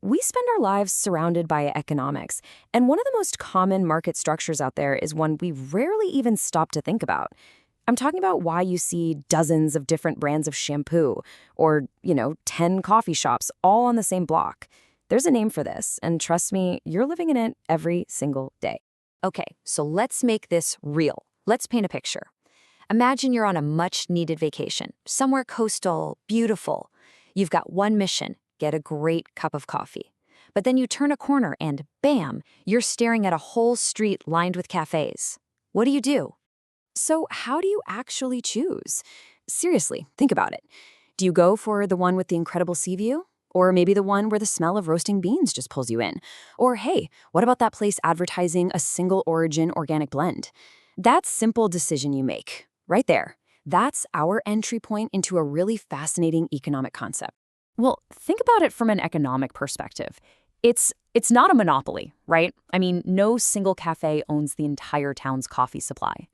We spend our lives surrounded by economics, and one of the most common market structures out there is one we rarely even stop to think about. I'm talking about why you see dozens of different brands of shampoo or, 10 coffee shops all on the same block. There's a name for this, and trust me, you're living in it every single day. Okay, so let's make this real. Let's paint a picture. Imagine you're on a much-needed vacation, somewhere coastal, beautiful. You've got one mission: get a great cup of coffee. But then you turn a corner and bam, you're staring at a whole street lined with cafes. What do? So, how do you actually choose? Seriously, think about it. Do you go for the one with the incredible sea view? Or maybe the one where the smell of roasting beans just pulls you in? Or hey, what about that place advertising a single origin organic blend? That simple decision you make, right there, that's our entry point into a really fascinating economic concept. Well, think about it from an economic perspective. It's not a monopoly, right? I mean, no single cafe owns the entire town's coffee supply.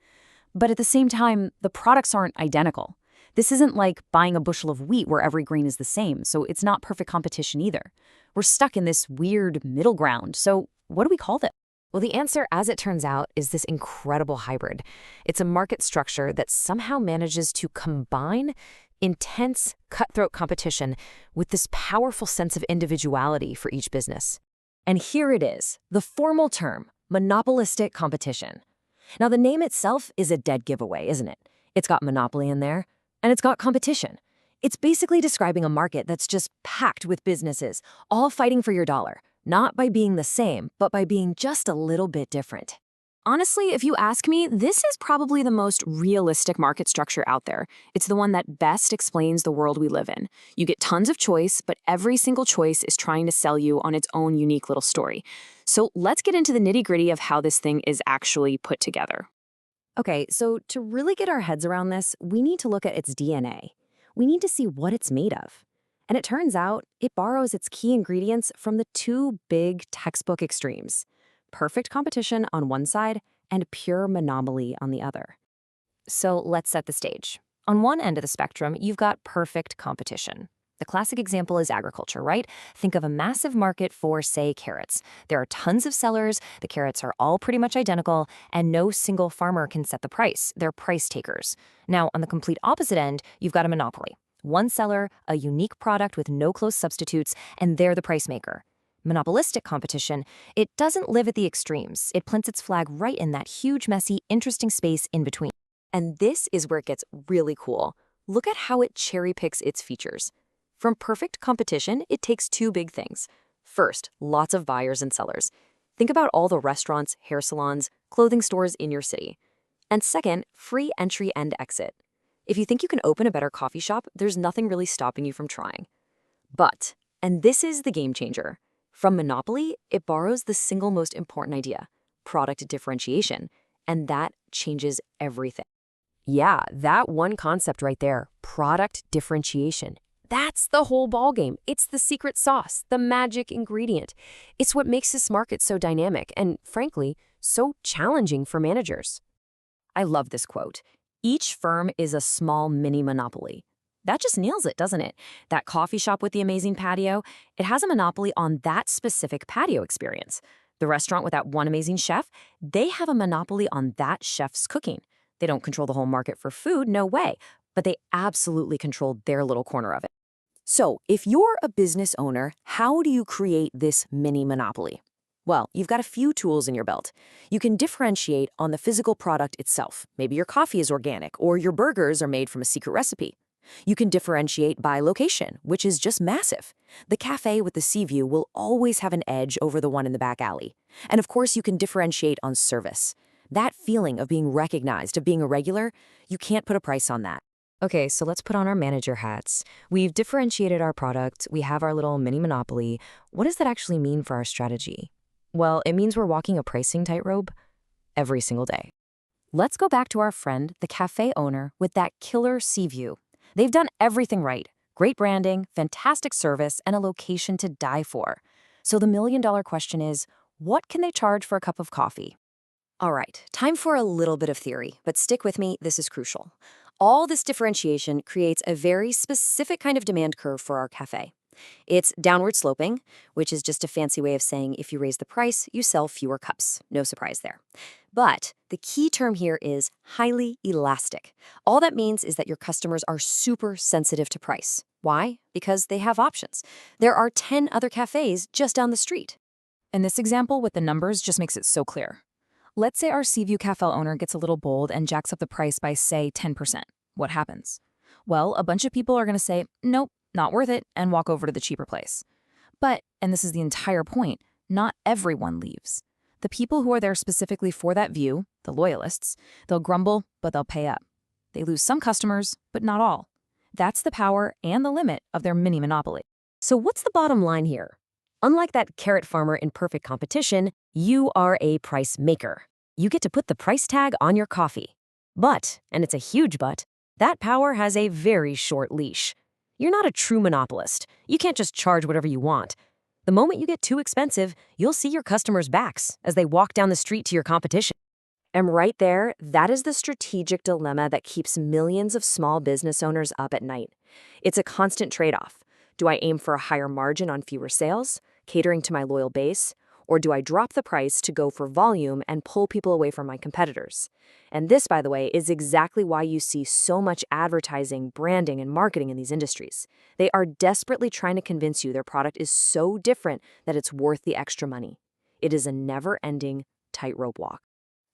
But at the same time, the products aren't identical. This isn't like buying a bushel of wheat where every grain is the same, so it's not perfect competition either. We're stuck in this weird middle ground, so what do we call it? Well, the answer, as it turns out, is this incredible hybrid. It's a market structure that somehow manages to combine intense, cutthroat competition with this powerful sense of individuality for each business. And here it is, the formal term, monopolistic competition. Now, the name itself is a dead giveaway, isn't it? It's got monopoly in there, and it's got competition. It's basically describing a market that's just packed with businesses, all fighting for your dollar, not by being the same, but by being just a little bit different. Honestly, if you ask me, this is probably the most realistic market structure out there. It's the one that best explains the world we live in. You get tons of choice, but every single choice is trying to sell you on its own unique little story. So let's get into the nitty-gritty of how this thing is actually put together. Okay, so to really get our heads around this, we need to look at its DNA. We need to see what it's made of. And it turns out it borrows its key ingredients from the two big textbook extremes: perfect competition on one side and pure monopoly on the other. So let's set the stage. On one end of the spectrum, you've got perfect competition. The classic example is agriculture, right? Think of a massive market for, say, carrots. There are tons of sellers, the carrots are all pretty much identical, and no single farmer can set the price. They're price takers. Now, on the complete opposite end, you've got a monopoly. One seller, a unique product with no close substitutes, and they're the price maker. Monopolistic competition, it doesn't live at the extremes. It plants its flag right in that huge, messy, interesting space in between. And this is where it gets really cool. Look at how it cherry picks its features. From perfect competition, it takes two big things. First, lots of buyers and sellers. Think about all the restaurants, hair salons, clothing stores in your city. And second, free entry and exit. If you think you can open a better coffee shop, there's nothing really stopping you from trying. But, and this is the game changer, from monopoly, it borrows the single most important idea: product differentiation, and that changes everything. Yeah, that one concept right there, product differentiation. That's the whole ballgame. It's the secret sauce, the magic ingredient. It's what makes this market so dynamic and, frankly, so challenging for managers. I love this quote. Each firm is a small mini monopoly. That just nails it, doesn't it? That coffee shop with the amazing patio, it has a monopoly on that specific patio experience. The restaurant with that one amazing chef, they have a monopoly on that chef's cooking. They don't control the whole market for food, no way, but they absolutely control their little corner of it. So, if you're a business owner, how do you create this mini monopoly? Well, you've got a few tools in your belt. You can differentiate on the physical product itself. Maybe your coffee is organic, or your burgers are made from a secret recipe. You can differentiate by location, which is just massive. The cafe with the sea view will always have an edge over the one in the back alley. And of course, you can differentiate on service. That feeling of being recognized, of being a regular, you can't put a price on that. Okay, so let's put on our manager hats. We've differentiated our product. We have our little mini monopoly. What does that actually mean for our strategy? Well, it means we're walking a pricing tightrope every single day. Let's go back to our friend, the cafe owner, with that killer sea view. They've done everything right. Great branding, fantastic service, and a location to die for. So the million-dollar question is, what can they charge for a cup of coffee? All right, time for a little bit of theory, but stick with me, this is crucial. All this differentiation creates a very specific kind of demand curve for our cafe. It's downward sloping, which is just a fancy way of saying if you raise the price, you sell fewer cups. No surprise there. But the key term here is highly elastic. All that means is that your customers are super sensitive to price. Why? Because they have options. There are 10 other cafes just down the street. And this example with the numbers just makes it so clear. Let's say our Seaview Cafe owner gets a little bold and jacks up the price by, say, 10%. What happens? Well, a bunch of people are going to say, nope, not worth it, and walk over to the cheaper place. But, and this is the entire point, not everyone leaves. The people who are there specifically for that view, the loyalists, they'll grumble, but they'll pay up. They lose some customers, but not all. That's the power and the limit of their mini monopoly. So what's the bottom line here? Unlike that carrot farmer in perfect competition, you are a price maker. You get to put the price tag on your coffee. But, and it's a huge but, that power has a very short leash. You're not a true monopolist. You can't just charge whatever you want. The moment you get too expensive, you'll see your customers' backs as they walk down the street to your competition. And right there, that is the strategic dilemma that keeps millions of small business owners up at night. It's a constant trade-off. Do I aim for a higher margin on fewer sales, catering to my loyal base, or do I drop the price to go for volume and pull people away from my competitors? And this, by the way, is exactly why you see so much advertising, branding, and marketing in these industries. They are desperately trying to convince you their product is so different that it's worth the extra money. It is a never-ending tightrope walk.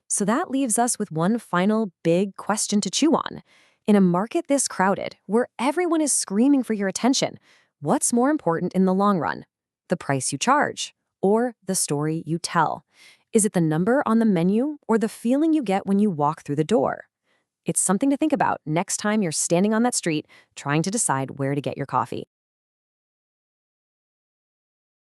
So that leaves us with one final big question to chew on. In a market this crowded, where everyone is screaming for your attention, what's more important in the long run? The price you charge, or the story you tell? Is it the number on the menu or the feeling you get when you walk through the door? It's something to think about next time you're standing on that street trying to decide where to get your coffee.